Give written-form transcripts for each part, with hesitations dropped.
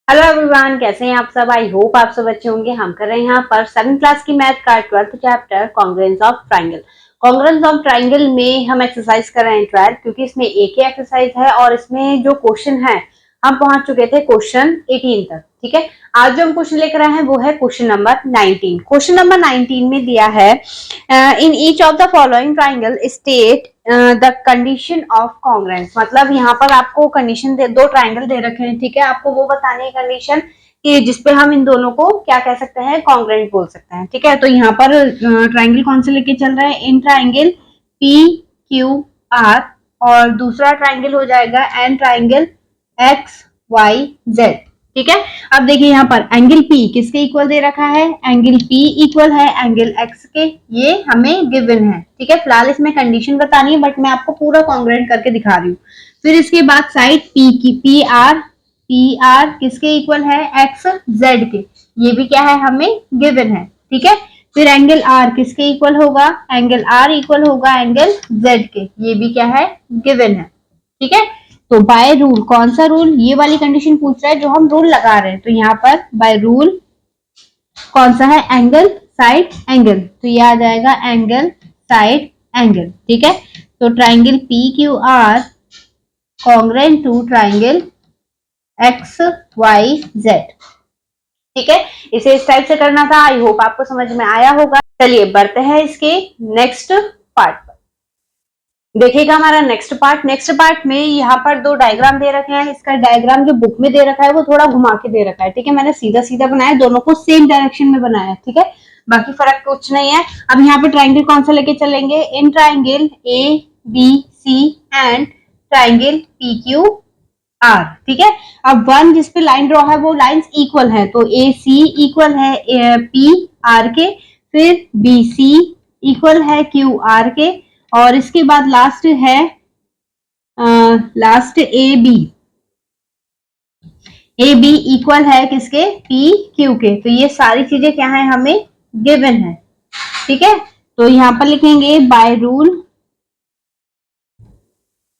Hello everyone, कैसे हैं आप सब। आई होप आप सब अच्छे होंगे। हम कर रहे हैं यहाँ पर 7th क्लास की मैथ का 12th chapter congruence of triangle. Congruence of triangle में हम एक्सरसाइज कर रहे हैं 12, क्योंकि इसमें एक ही एक्सरसाइज है और इसमें जो क्वेश्चन है हम पहुंच चुके थे क्वेश्चन 18 तक। ठीक है, आज जो हम क्वेश्चन लेकर आए हैं वो है क्वेश्चन नंबर 19। क्वेश्चन नंबर 19 में दिया है in each of the following triangle state the condition of congruence. मतलब यहाँ पर आपको कंडीशन दो ट्राइंगल दे रखे हैं। ठीक है, आपको वो बतानी है कंडीशन कि जिसपे हम इन दोनों को क्या कह सकते हैं, कॉन्ग्रुएंट बोल सकते हैं। ठीक है, तो यहाँ पर ट्राइंगल कौन से लेके चल रहे हैं, in triangle P Q R, और दूसरा ट्राइंगल हो जाएगा and triangle X Y Z. ठीक है, अब देखिए यहाँ पर एंगल P किसके इक्वल दे रखा है, एंगल P इक्वल है एंगल X के, ये हमें गिवन है। ठीक है, फिलहाल इसमें कंडीशन बतानी है बट मैं आपको पूरा कॉन्ग्रुएंट करके दिखा रही हूँ। फिर इसके बाद साइड P की पी आर किसके इक्वल है, X Z के, ये भी क्या है, हमें गिवन है। ठीक है, फिर एंगल R किसके इक्वल होगा, एंगल R इक्वल होगा एंगल Z के, ये भी क्या है, गिवन है। ठीक है, तो बाय रूल, कौन सा रूल, ये वाली कंडीशन पूछ रहा है जो हम रूल लगा रहे हैं। तो यहाँ पर बाय रूल कौन सा है, एंगल साइड एंगल, तो ये आ जाएगा एंगल साइड एंगल। ठीक है, तो triangle P Q R congruent to triangle X Y Z. ठीक है, इसे इस टाइप से करना था। आई होप आपको समझ में आया होगा। चलिए बढ़ते हैं इसके नेक्स्ट पार्ट। देखिएगा हमारा नेक्स्ट पार्ट में यहाँ पर दो डायग्राम दे रखे हैं। इसका डायग्राम जो बुक में दे रखा है वो थोड़ा घुमा के दे रखा है। ठीक है, मैंने सीधा सीधा बनाया, दोनों को सेम डायरेक्शन में बनाया। ठीक है, बाकी फर्क कुछ नहीं है। अब यहाँ पे ट्राइंगल कौन सा लेके चलेंगे, in triangle A B C and triangle P Q R. ठीक है, अब वन जिसपे लाइन ड्रॉ है वो लाइंस इक्वल है, तो ए सी इक्वल है पी आर के, फिर बी सी इक्वल है क्यू आर के, और इसके बाद लास्ट है लास्ट ए बी इक्वल है किसके, पी क्यू के। तो ये सारी चीजें क्या है, हमें गिवन है। ठीक है, तो यहां पर लिखेंगे बाय रूल,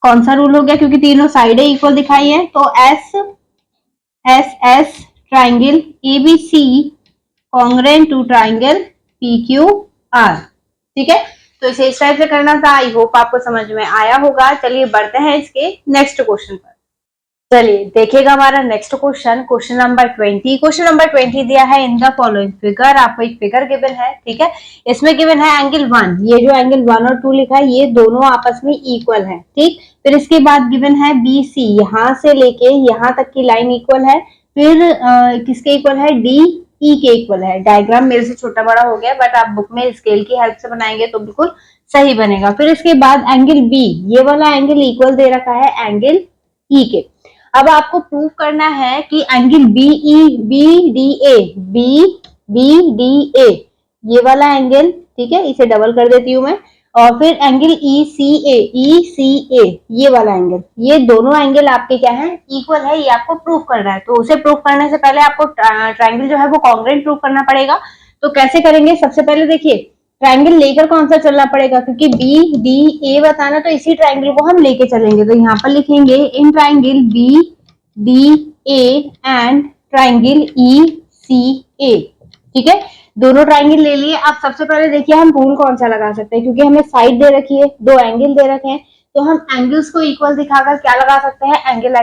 कौन सा रूल हो गया, क्योंकि तीनों साइडें इक्वल दिखाई है, तो S S triangle A B C congruent to triangle P Q R. ठीक है, तो इसे इस टाइप से करना था। आई होप आपको समझ में आया होगा। चलिए बढ़ते हैं इसके नेक्स्ट क्वेश्चन पर। चलिए देखिएगा हमारा next question, question number 20। Question number 20 दिया है इन द फॉलोइंग फिगर। आपको एक फिगर गिवन है। ठीक है, इसमें गिवन है एंगल 1, ये जो एंगल 1 और 2 लिखा है ये दोनों आपस में इक्वल है। ठीक, फिर इसके बाद गिवन है बी सी, यहां से लेके यहां तक की लाइन इक्वल है। फिर किसके इक्वल है, डी ई के इक्वल है। डायग्राम मेरे से छोटा बड़ा हो गया बट आप बुक में स्केल की हेल्प से बनाएंगे तो बिल्कुल सही बनेगा। फिर इसके बाद एंगल बी, ये वाला एंगल इक्वल दे रखा है एंगल ई के। अब आपको प्रूव करना है कि एंगल बी डी ए, ये वाला एंगल, ठीक है, इसे डबल कर देती हूं मैं, और फिर एंगल ई सी ए, ये वाला एंगल, ये दोनों एंगल आपके क्या है, इक्वल है। ये आपको प्रूव करना है। तो उसे प्रूव करने से पहले आपको ट्राइंगल जो है वो कॉन्ग्रुएंट प्रूव करना पड़ेगा। तो कैसे करेंगे, सबसे पहले देखिए ट्राइंगल लेकर कौन सा चलना पड़ेगा, क्योंकि बी डी ए बताना, तो इसी ट्राइंगल को हम लेके चलेंगे। तो यहाँ पर लिखेंगे in triangle B D A and triangle E C A. ठीक है, दोनों ट्राइंगल ले लिए। अब सबसे पहले देखिए हम रूल कौन सा लगा सकते हैं, क्योंकि हमें साइड दे रखी है, दो एंगल दे रखे हैं, तो हम एंगल्स को इक्वल दिखाकर क्या लगा सकते हैं, एंगल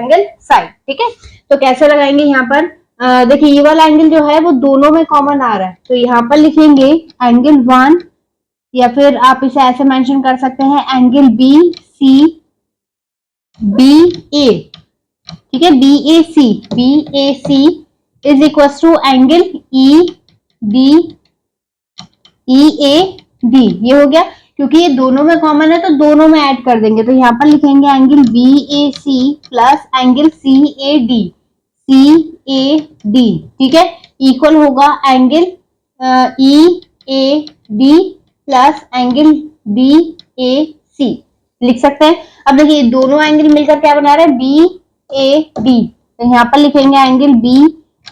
साइड। ठीक है, तो कैसे लगाएंगे, यहाँ पर देखिए ये वाला एंगल जो है वो दोनों में कॉमन आ रहा है, तो यहाँ पर लिखेंगे एंगल 1, या फिर आप इसे ऐसे मेंशन कर सकते हैं एंगल बी ए। ठीक है, B A C is equal to angle E A D. ये हो गया, क्योंकि ये दोनों में कॉमन है तो दोनों में ऐड कर देंगे। तो यहाँ पर लिखेंगे angle B A C plus angle C A D. ठीक है, इक्वल होगा angle E A D plus angle D A C, लिख सकते हैं। अब देखिए दोनों एंगल मिलकर क्या बना रहे हैं, बी ए डी। तो यहाँ पर लिखेंगे angle B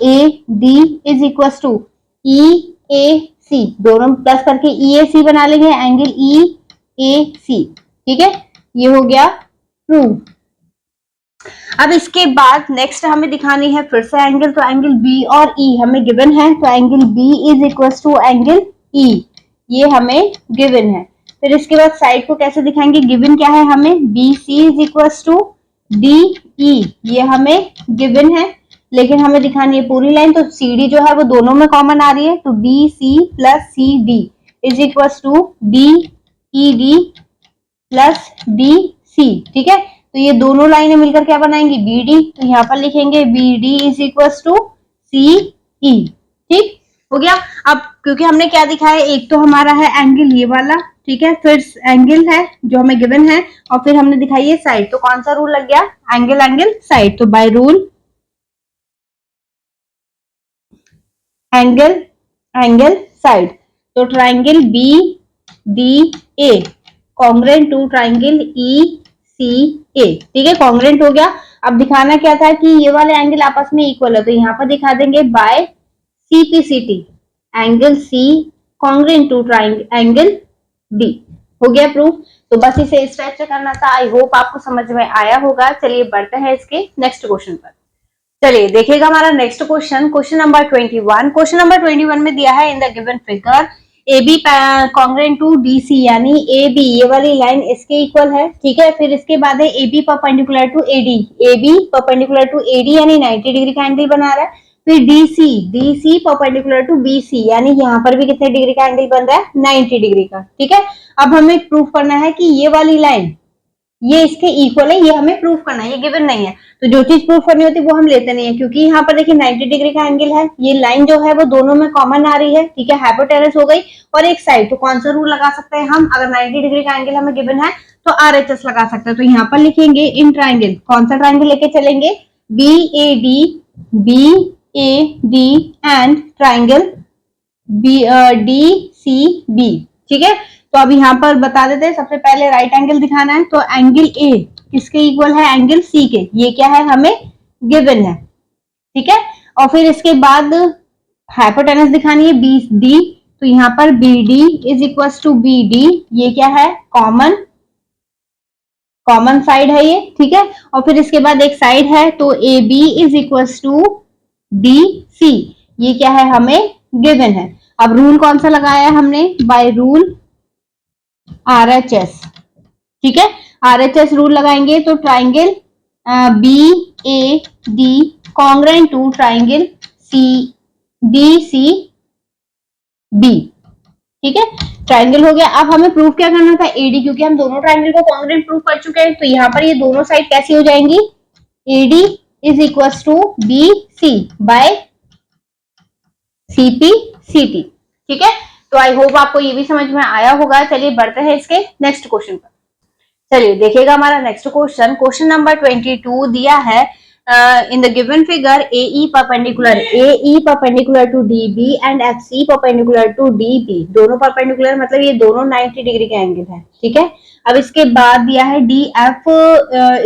A D is equal to E A C, दोनों प्लस करके ई ए सी बना लेंगे, एंगल ई ए सी। ठीक है, ये हो गया प्रूव। अब इसके बाद नेक्स्ट हमें दिखानी है फिर से एंगल, तो एंगल बी और ई हमें गिवन है, तो angle B is equal to angle E, ये हमें गिवन है। फिर इसके बाद साइड को कैसे दिखाएंगे, गिवन क्या है हमें, B C is equal to D E, ये हमें गिवन है, लेकिन हमें दिखानी है पूरी लाइन, तो सी डी जो है वो दोनों में कॉमन आ रही है, तो B C plus C D is equal to D E D plus D C, ठीक है। तो ये दोनों लाइनें मिलकर क्या बनाएंगी, बी डी, तो यहाँ पर लिखेंगे B D is equal to C E, ठीक हो गया। अब क्योंकि हमने क्या दिखाया, एक तो हमारा है एंगल ये वाला, ठीक है, फिर एंगल है जो हमें गिवन है, और फिर हमने दिखाई है साइड, तो कौन सा रूल लग गया, एंगल एंगल साइड, तो by rule angle angle side, तो triangle B D A congruent to triangle E C A, ठीक है, कॉन्ग्रेंट हो गया। अब दिखाना क्या था कि ये वाले एंगल आपस में इक्वल है, तो यहाँ पर दिखा देंगे by CPCT, angle C congruent to triangle angle D, हो गया प्रूफ। तो बस इसे इस टाइप से करना था, आई होप आपको समझ में आया होगा। चलिए बढ़ते हैं इसके नेक्स्ट क्वेश्चन पर। चलिए देखिएगा हमारा next question, question number 21। Question number 21 में दिया है in the given figure A B congruent to D C, यानी ए बी ये वाली लाइन इसके इक्वल है, ठीक है। फिर इसके बाद है A B perpendicular to A D, A B perpendicular to A D यानी 90 डिग्री का एंगल बना रहा है। फिर D C perpendicular to B C, यानी यहाँ पर भी कितने डिग्री का एंगल बन रहा है, 90 डिग्री का, ठीक है। अब हमें प्रूफ करना है कि ये वाली लाइन ये इसके इक्वल है, ये हमें प्रूफ करना है, ये गिवन नहीं है। तो जो चीज प्रूफ करनी होती है वो हम लेते नहीं है, क्योंकि यहाँ पर देखिए 90 डिग्री का एंगल है, ये लाइन जो है वो दोनों में कॉमन आ रही है, ठीक है, हाइपोटेनस हो गई और एक साइड, तो कौन सा रूल लगा सकते हैं हम, अगर 90 डिग्री का एंगल हमें गिवन है तो RHS लगा सकते हैं। तो यहाँ पर लिखेंगे इन ट्राइंगल, कौन सा ट्राइंगल लेके चलेंगे, B A D and triangle D C B, ठीक है। तो अब यहाँ पर बता देते हैं, सबसे पहले राइट एंगल दिखाना है, तो एंगल ए किसके इक्वल है, एंगल सी के, ये क्या है हमें गिवन है, ठीक है। और फिर इसके बाद हाइपोटेनस दिखानी है बी डी, तो यहाँ पर B D is equal to B D, ये क्या है कॉमन साइड है ये, ठीक है। और फिर इसके बाद एक साइड है, तो A B is equal to D C, ये क्या है हमें गिवन है। अब रूल कौन सा लगाया है हमने, बाय रूल RHS, ठीक है, RHS रूल लगाएंगे, तो triangle B A D congruent to triangle C D C B, ठीक है, ट्राइंगल हो गया। अब हमें प्रूफ क्या करना था, एडी, क्योंकि हम दोनों ट्राइंगल को कॉन्ग्रेंट प्रूफ कर चुके हैं, तो यहाँ पर ये दोनों साइड कैसी हो जाएंगी, AD is equal to B C by CPCT, ठीक है। तो आई होप आपको ये भी समझ में आया होगा। चलिए बढ़ते हैं इसके नेक्स्ट क्वेश्चन पर। चलिए देखिएगा हमारा नेक्स्ट क्वेश्चन, क्वेश्चन नंबर 22 दिया है in the given figure AE perpendicular to DB and FC perpendicular to DB, दोनों परपेंडिकुलर मतलब ये दोनों 90 डिग्री के एंगल है, ठीक है। अब इसके बाद दिया है DF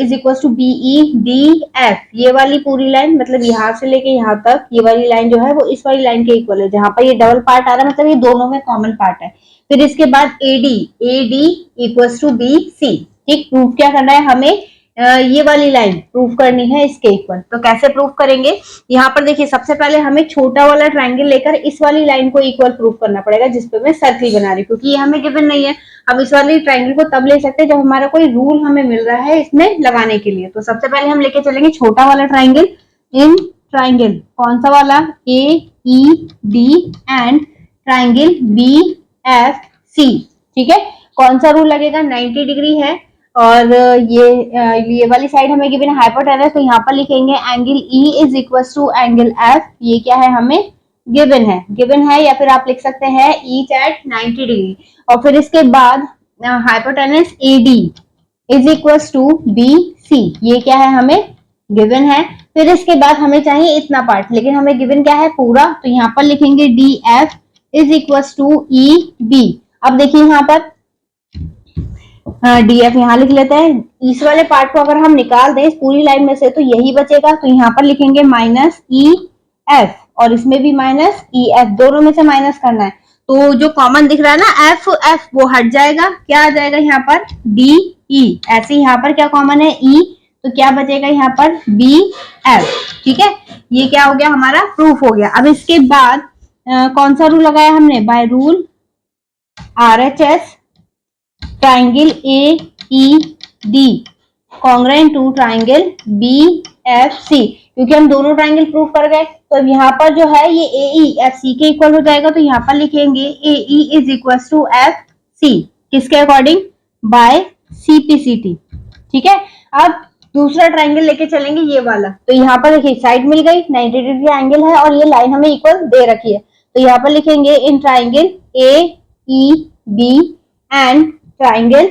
is equal to BE DF, ये वाली पूरी लाइन मतलब यहाँ से लेके यहाँ तक ये वाली लाइन जो है वो इस वाली लाइन के इक्वल है, जहां पर ये डबल पार्ट आ रहा है मतलब ये दोनों में कॉमन पार्ट है। फिर इसके बाद AD इक्वल टू BC, ठीक। प्रूफ क्या करना है हमें, ये वाली लाइन प्रूफ करनी है इसके इक्वल, तो कैसे प्रूफ करेंगे, यहाँ पर देखिए सबसे पहले हमें छोटा वाला ट्रायंगल लेकर इस वाली लाइन को इक्वल प्रूफ करना पड़ेगा, जिसपे मैं सर्किल बना रही हूँ, क्योंकि ये हमें गिवन नहीं है। हम इस वाली ट्रायंगल को तब ले सकते हैं जब हमारा कोई रूल हमें मिल रहा है इसमें लगाने के लिए। तो सबसे पहले हम लेके चलेंगे छोटा वाला ट्रायंगल, इन ट्रायंगल कौन सा वाला, AED एंड ट्रायंगल BFC, ठीक है। कौन सा रूल लगेगा, 90 डिग्री है और ये वाली साइड हमें गिवन है हाइपोटेनस, तो यहाँ पर लिखेंगे angle E is equal to angle F, ये क्या है हमें गिवन है, या फिर आप लिख सकते हैं ईच एट 90 डिग्री। और फिर इसके बाद hypotenuse AD is equal to BC, ये क्या है हमें गिवन है। फिर इसके बाद हमें चाहिए इतना पार्ट, लेकिन हमें गिवन क्या है पूरा, तो यहाँ पर लिखेंगे DF is equal to EB। अब देखिए यहाँ पर DF यहाँ लिख लेते हैं, इस वाले पार्ट को अगर हम निकाल दें इस पूरी लाइन में से तो यही बचेगा, तो यहाँ पर लिखेंगे माइनस EF और इसमें भी माइनस EF, दोनों में से माइनस करना है। तो जो कॉमन दिख रहा है ना F वो हट जाएगा, क्या आ जाएगा यहाँ पर DE, ऐसे यहाँ पर क्या कॉमन है E, तो क्या बचेगा यहाँ पर बी एफ। ठीक है, ये क्या हो गया हमारा प्रूफ हो गया। अब इसके बाद कौन सा रूल लगाया हमने, by rule RHS triangle AED congruent to triangle BFC, क्योंकि हम दोनों ट्राइंगल प्रूफ कर गए तो यहाँ पर जो है ये AEFC के इक्वल हो जाएगा। तो यहाँ पर लिखेंगे AE is equal to FC किसके अकॉर्डिंग, बाय CPCT। ठीक है, अब दूसरा ट्राइंगल लेके चलेंगे ये वाला। तो यहाँ पर देखिए साइड मिल गई, 90 डिग्री एंगल है और ये लाइन हमें इक्वल दे रखी है। तो यहाँ पर लिखेंगे in triangle AEB and triangle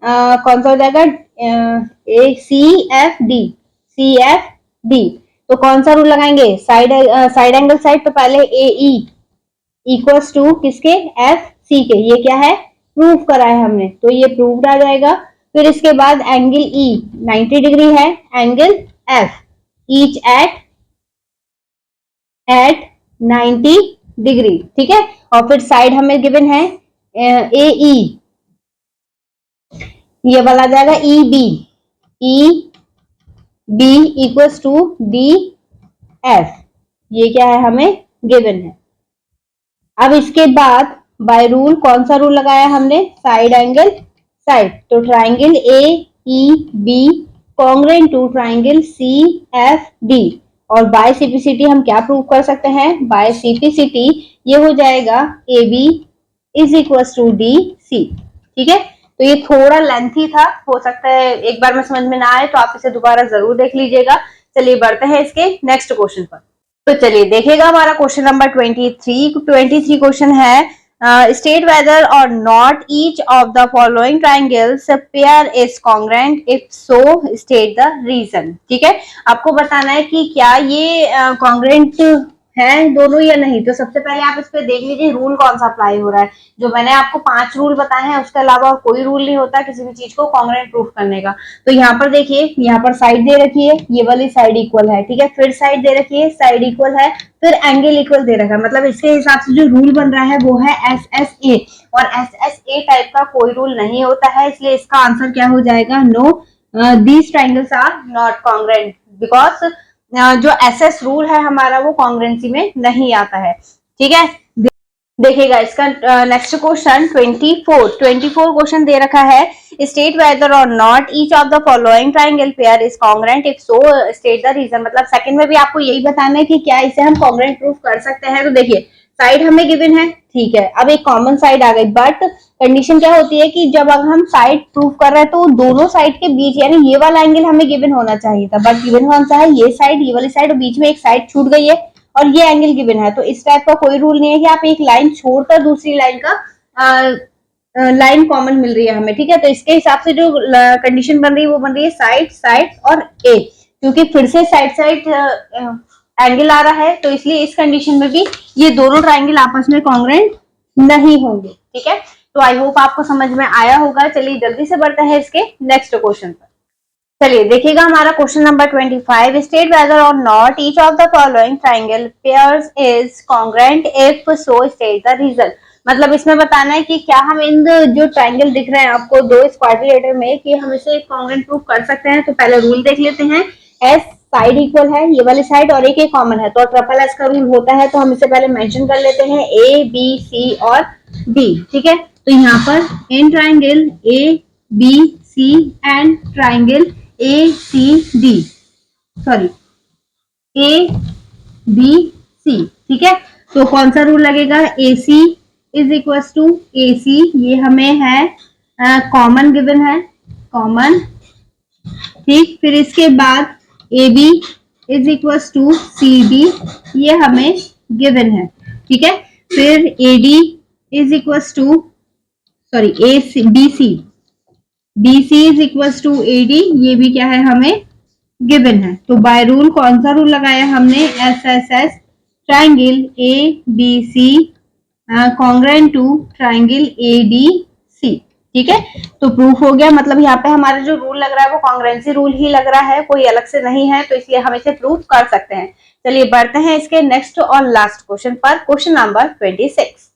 कौन सा हो जाएगा CFD। तो कौन सा रूल लगाएंगे, साइड एंगल साइड। तो पहले AE इक्वल्स टू किसके, FC के। ये क्या है, प्रूफ करा है हमने, तो ये प्रूफ आ जाएगा। फिर इसके बाद एंगल E 90 डिग्री है, angle F each at 90 degree. ठीक है, और फिर साइड हमें गिवन है AE, ये वाला आ जाएगा EB इक्वल्स टू DF। ये क्या है हमें गिवन है। अब इसके बाद बाय रूल कौन सा रूल लगाया हमने, साइड एंगल साइड। तो triangle AEB congruent to triangle CFD और बाय CPCT हम क्या प्रूव कर सकते हैं, बाय CPCT ये हो जाएगा AB is equal to DC। ठीक है, तो ये थोड़ा लेंथी था, हो सकता है एक बार में समझ में ना आए तो आप इसे दोबारा जरूर देख लीजिएगा। चलिए बढ़ते हैं इसके नेक्स्ट क्वेश्चन पर। तो चलिए देखिएगा हमारा क्वेश्चन नंबर 23 क्वेश्चन है state whether or not each of the following triangles pair is congruent, if so state the reason. ठीक है, आपको बताना है कि क्या ये कॉन्ग्रेंट है दोनों या नहीं। तो सबसे पहले आप इस पे देख लीजिए रूल कौन सा अप्लाई हो रहा है। जो मैंने आपको 5 रूल बताए हैं उसके अलावा कोई रूल नहीं होता किसी भी चीज को कॉन्ग्रेंट प्रूफ करने का। तो यहाँ पर देखिए, यहाँ पर साइड दे रखी है, ये वाली साइड इक्वल है। ठीक है, फिर साइड दे रखी है, साइड इक्वल है, फिर एंगल इक्वल दे रखा है। मतलब इसके हिसाब से जो रूल बन रहा है वो है SSA, और SSA टाइप का कोई रूल नहीं होता है, इसलिए इसका आंसर क्या हो जाएगा, no these triangles are not congruent, because जो SS रूल है हमारा वो कॉन्ग्रेंसी में नहीं आता है। ठीक है, देखिएगा इसका नेक्स्ट क्वेश्चन 24 क्वेश्चन दे रखा है state whether or not each of the following triangle pair is congruent, if so state the reason. मतलब सेकंड में भी आपको यही बताना है कि क्या इसे हम कॉन्ग्रेंट प्रूफ कर सकते हैं। तो देखिए साइड हमें गिवन है, ठीक है, अब एक कॉमन साइड आ गई, बट कंडीशन क्या होती है कि जब हम साइड प्रूफ कर रहे हैं तो दोनों साइड के बीच यानी ये वाला एंगल हमें गिवन होना चाहिए था, बट गिवन कौन सा है, ये साइड, ये वाली साइड, और बीच में एक साइड छूट गई है और ये एंगल गिवन है। तो इस टाइप का कोई रूल नहीं है कि आप एक लाइन छोड़कर दूसरी लाइन का लाइन कॉमन मिल रही है हमें। ठीक है, तो इसके हिसाब से जो कंडीशन बन रही है वो बन रही है साइड साइड और ए, क्योंकि फिर से साइड साइड एंगल आ रहा है तो इसलिए इस कंडीशन में भी ये दोनों ट्राइंगल आपस में कॉन्ग्रेंट नहीं होंगे। ठीक है, तो आई होप आपको समझ में आया होगा। चलिए जल्दी से बढ़ते हैं इसके नेक्स्ट क्वेश्चन पर। चलिए देखिएगा हमारा question number 25 state whether or not each of the following triangle pairs is congruent, if so state the reason. मतलब इसमें बताना है कि क्या हम इन जो ट्राइंगल दिख रहे हैं आपको दो इस क्वाड्रिलेटरल में कि हम इसे कॉन्ग्रेंट प्रूफ कर सकते हैं। तो पहले रूल देख लेते हैं, एस साइड इक्वल है, ये वाली साइड और एक कॉमन है, तो ट्रिपल एस का रूल होता है। तो हम इसे पहले मेंशन कर लेते हैं ए बी सी और डी। ठीक है, तो यहाँ पर in triangle A B C and triangle ACD, sorry ABC। ठीक है, तो कौन सा रूल लगेगा, AC is equal to AC, ये हमें है कॉमन गिवन है, कॉमन। ठीक, फिर इसके बाद AB is equal to CD, ये हमें गिवन है। ठीक है, फिर AD is equal to BC is equal to AD, ये भी क्या है हमें गिवन है। तो बाय रूल कौन सा रूल लगाया हमने, SSS triangle ABC congruent to triangle ADC। ठीक है, तो प्रूफ हो गया। मतलब यहाँ पे हमारा जो रूल लग रहा है वो कॉन्ग्रेंसी रूल ही लग रहा है, कोई अलग से नहीं है, तो इसलिए हम इसे प्रूफ कर सकते हैं। चलिए बढ़ते हैं इसके नेक्स्ट और लास्ट क्वेश्चन पर, क्वेश्चन नंबर 26।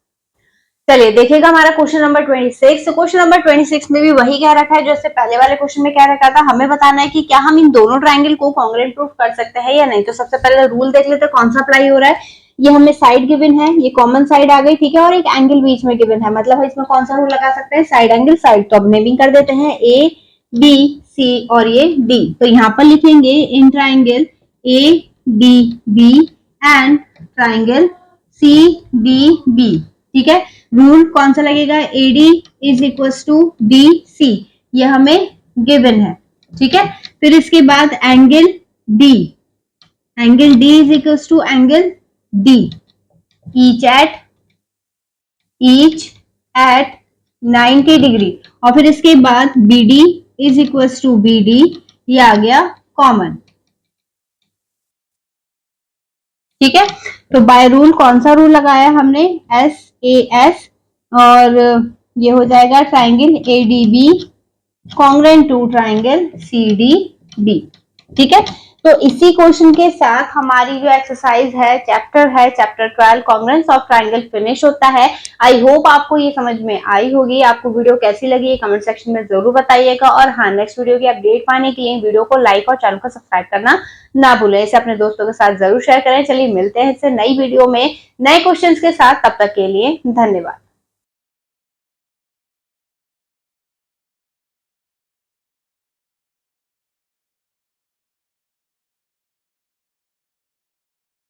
चलिए देखिएगा हमारा क्वेश्चन नंबर 26। तो क्वेश्चन नंबर 26 में भी वही कह रखा है जो इससे पहले वाले क्वेश्चन में कह रखा था। हमें बताना है कि क्या हम इन दोनों ट्रायंगल को कॉन्ग्रुएंट प्रूफ कर सकते हैं या नहीं। तो सबसे पहले रूल देख लेते हैं कौन सा अप्लाई हो रहा है। ये हमें साइड गिवन है, ये कॉमन साइड आ गई, ठीक है, और एक एंगल बीच में गिवन है, मतलब इसमें कौन सा रूल लगा सकते हैं, साइड एंगल साइड। तो अब नेमिंग कर देते हैं ए बी सी और ये डी। तो यहाँ पर लिखेंगे in triangle A D B and triangle C D B, ठीक है। रूल कौन सा लगेगा, AD is equal to D C, ये हमें गिवन है, ठीक है। फिर इसके बाद angle D, angle D is equal to angle D, each at 90 degree. और फिर इसके बाद B D is equal to B D, ये आ गया कॉमन, ठीक है। तो बाय रूल कौन सा रूल लगाया हमने, एस ए एस, और ये हो जाएगा triangle A D B congruent to triangle C D B, ठीक है। तो इसी क्वेश्चन के साथ हमारी जो एक्सरसाइज है chapter 12 congruence of triangle finish होता है। आई होप आपको ये समझ में आई होगी। आपको वीडियो कैसी लगी कमेंट सेक्शन में जरूर बताइएगा। और हाँ, नेक्स्ट वीडियो की अपडेट पाने के लिए वीडियो को लाइक और चैनल को सब्सक्राइब करना ना भूलें। इसे अपने दोस्तों के साथ जरूर शेयर करें। चलिए मिलते हैं इससे नई वीडियो में नए क्वेश्चंस के साथ, तब तक के लिए धन्यवाद।